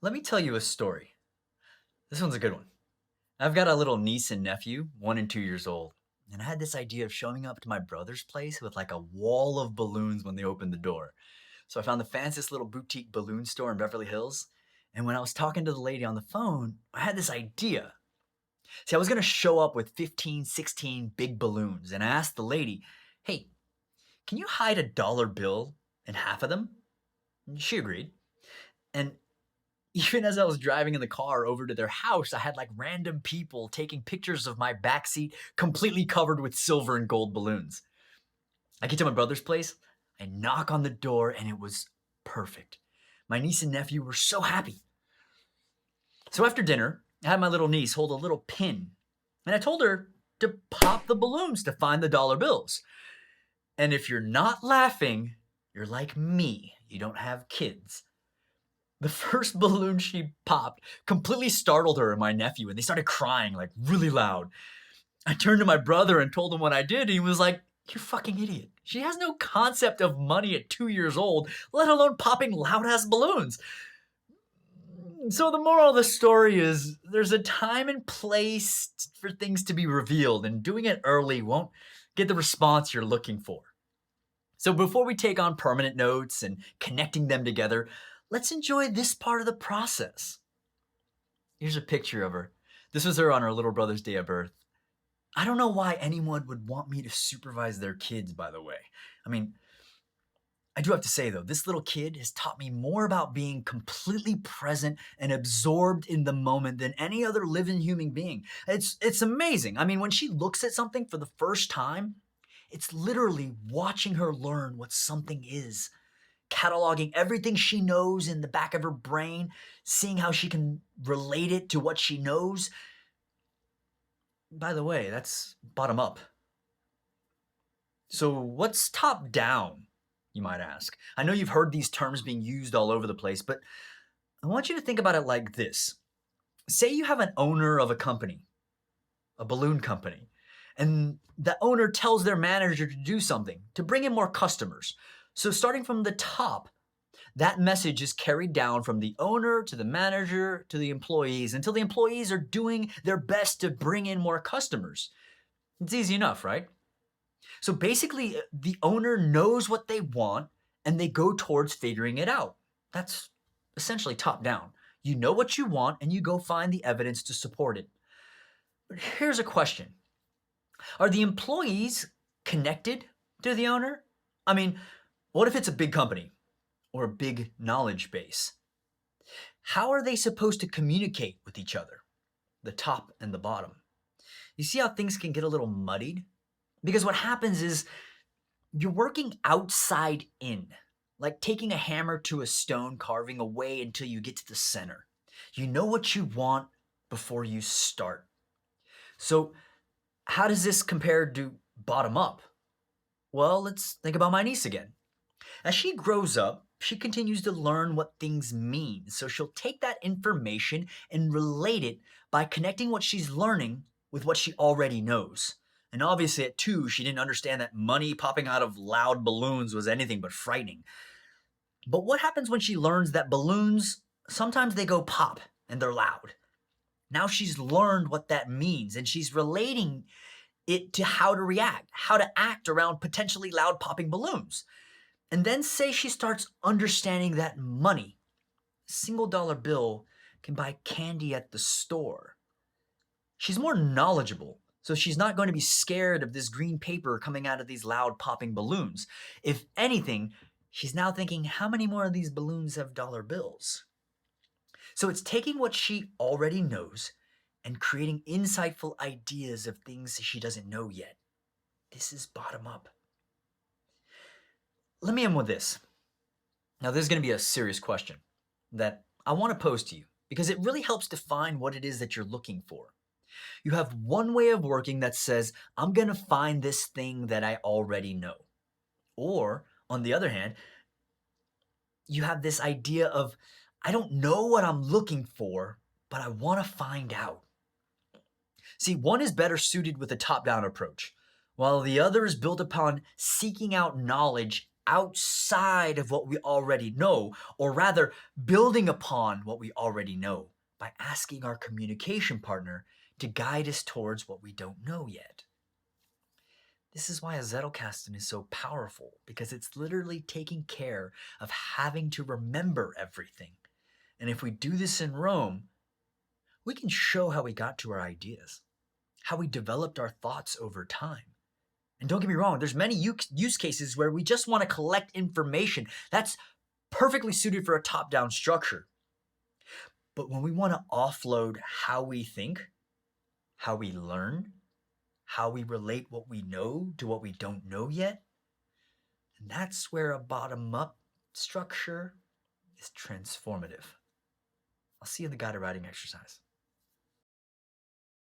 Let me tell you a story. This one's a good one. I've got a little niece and nephew, 1 and 2 years old. And I had this idea of showing up to my brother's place with like a wall of balloons when they opened the door. So I found the fanciest little boutique balloon store in Beverly Hills. And when I was talking to the lady on the phone, I had this idea. See, I was going to show up with 15, 16 big balloons. And I asked the lady, hey, can you hide a dollar bill in half of them? And she agreed. And even as I was driving in the car over to their house, I had like random people taking pictures of my backseat completely covered with silver and gold balloons. I get to my brother's place, I knock on the door, and it was perfect. My niece and nephew were so happy. So after dinner, I had my little niece hold a little pin, and I told her to pop the balloons to find the dollar bills. And if you're not laughing, you're like me. You don't have kids. The first balloon she popped completely startled her and my nephew, and they started crying like really loud. I turned to my brother and told him what I did, and he was like, "You fucking idiot. She has no concept of money at 2 years old, let alone popping loud ass balloons." So the moral of the story is there's a time and place for things to be revealed, and doing it early won't get the response you're looking for. So before we take on permanent notes and connecting them together, let's enjoy this part of the process. Here's a picture of her. This was her on her little brother's day of birth. I don't know why anyone would want me to supervise their kids, by the way. I mean, I do have to say though, this little kid has taught me more about being completely present and absorbed in the moment than any other living human being. It's amazing. I mean, when she looks at something for the first time, it's literally watching her learn what something is, cataloging everything she knows in the back of her brain, seeing how she can relate it to what she knows. By the way, that's bottom up. So, what's top down, you might ask? I know you've heard these terms being used all over the place, but I want you to think about it like this. Say you have an owner of a company, a balloon company, and the owner tells their manager to do something to bring in more customers. So, starting from the top, that message is carried down from the owner to the manager to the employees until the employees are doing their best to bring in more customers. It's easy enough, right? So basically, the owner knows what they want and they go towards figuring it out. That's essentially top down. You know what you want and you go find the evidence to support it. But here's a question. Are the employees connected to the owner? I mean, what if it's a big company or a big knowledge base? How are they supposed to communicate with each other, the top and the bottom? You see how things can get a little muddied? Because what happens is you're working outside in, like taking a hammer to a stone, carving away until you get to the center. You know what you want before you start. So, how does this compare to bottom up? Well, let's think about my niece again. As she grows up, she continues to learn what things mean. So she'll take that information and relate it by connecting what she's learning with what she already knows. And obviously, at 2, she didn't understand that money popping out of loud balloons was anything but frightening. But what happens when she learns that balloons, sometimes they go pop and they're loud? Now she's learned what that means and she's relating it to how to react, how to act around potentially loud popping balloons. And then say she starts understanding that money, a single dollar bill, can buy candy at the store. She's more knowledgeable, so she's not going to be scared of this green paper coming out of these loud popping balloons. If anything, she's now thinking, how many more of these balloons have dollar bills? So it's taking what she already knows and creating insightful ideas of things she doesn't know yet. This is bottom up. Let me end with this. Now, this is going to be a serious question that I want to pose to you because it really helps define what it is that you're looking for. You have one way of working that says, I'm going to find this thing that I already know. Or, on the other hand, you have this idea of, I don't know what I'm looking for, but I want to find out. See, one is better suited with a top-down approach, while the other is built upon seeking out knowledge outside of what we already know, or rather, building upon what we already know by asking our communication partner to guide us towards what we don't know yet. This is why a Zettelkasten is so powerful, because it's literally taking care of having to remember everything. And if we do this in Rome, we can show how we got to our ideas, how we developed our thoughts over time. And don't get me wrong, there's many use cases where we just want to collect information. That's perfectly suited for a top-down structure. But when we want to offload how we think, how we learn, how we relate what we know to what we don't know yet, and that's where a bottom-up structure is transformative. I'll see you in the guided writing exercise.